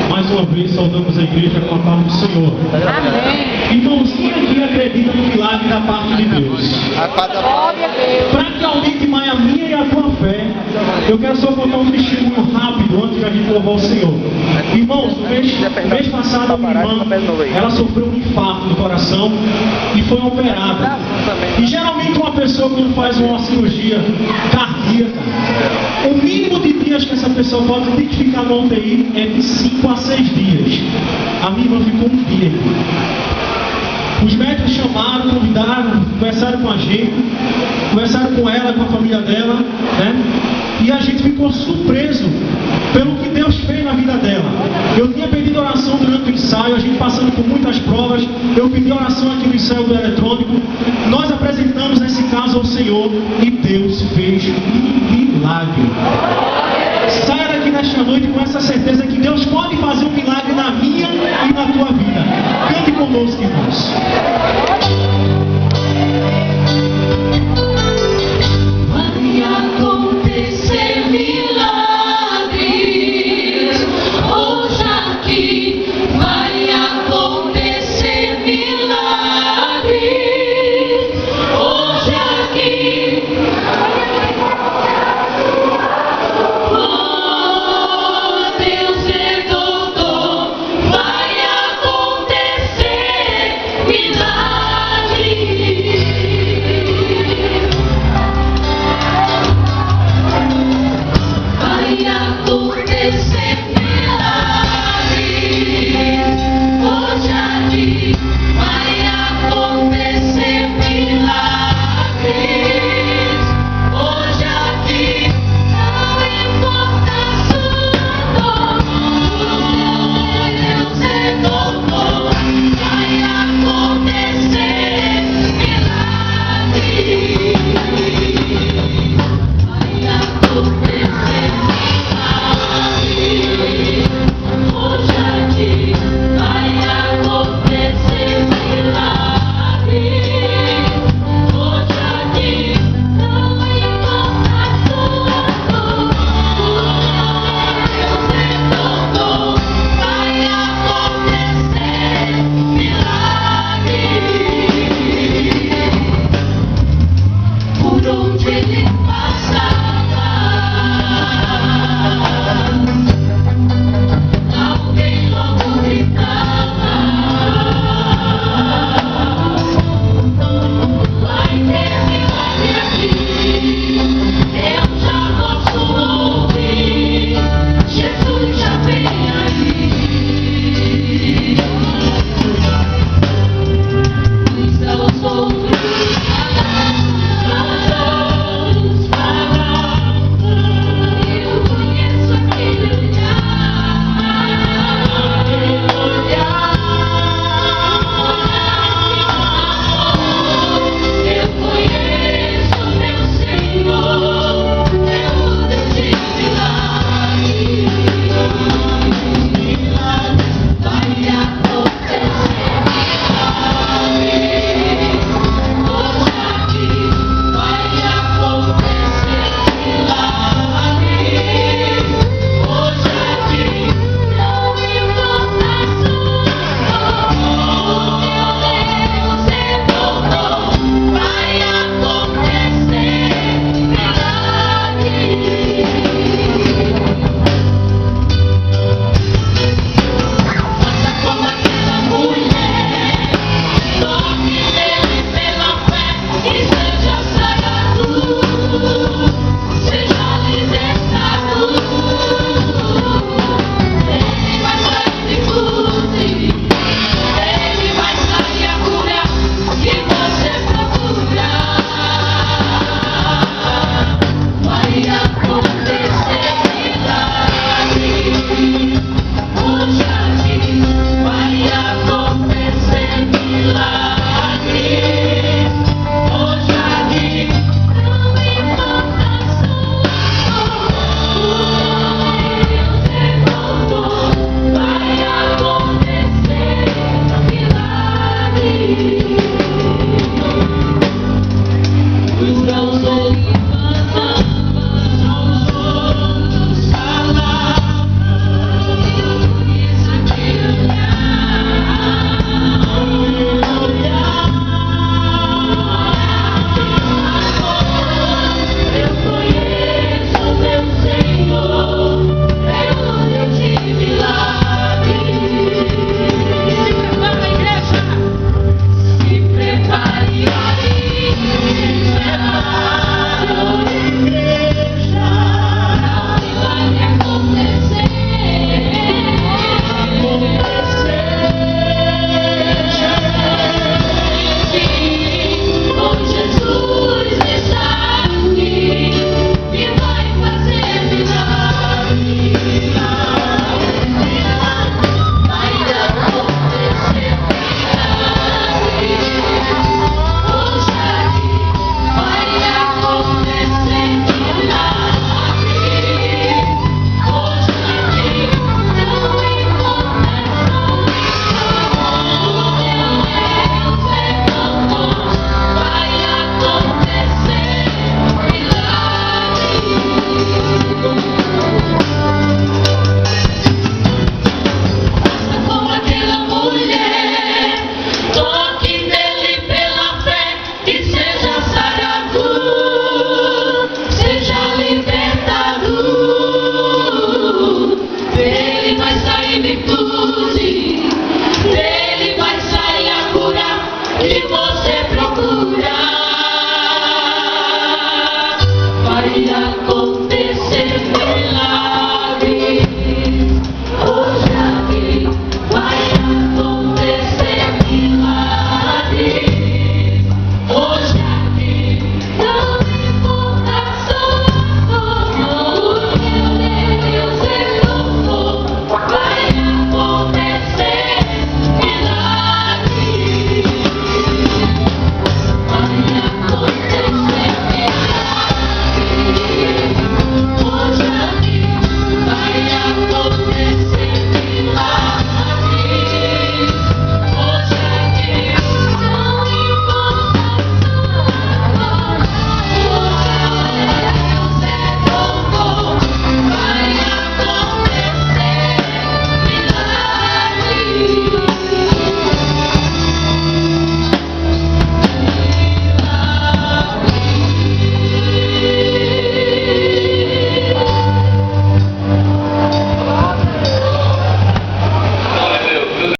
Mais uma vez saudamos a igreja com a paz do Senhor. Amém. Irmãos, quem aqui acredita no milagre da parte de Deus? Glória a Deus. Para que aumente mais a minha e a tua fé, eu quero só contar um testemunho rápido antes de a gente louvar o Senhor. Irmãos, no mês passado, a minha irmã, ela sofreu um infarto no coração e foi operada. E geralmente uma pessoa quando faz uma cirurgia cardíaca, o mínimo de dias que essa pessoa pode ter que ficar na UTI é de 5 a 6 dias. A minha irmã ficou um dia. Os médicos chamaram, convidaram, conversaram com a gente, conversaram com ela, com a família dela, né? E a gente ficou surpreso pelo que Deus fez na vida dela. Eu tinha pedido oração durante o ensaio, a gente passando por muitas provas, eu pedi oração aqui no ensaio do eletrônico, nós apresentamos esse caso ao Senhor e Deus fez um milagre.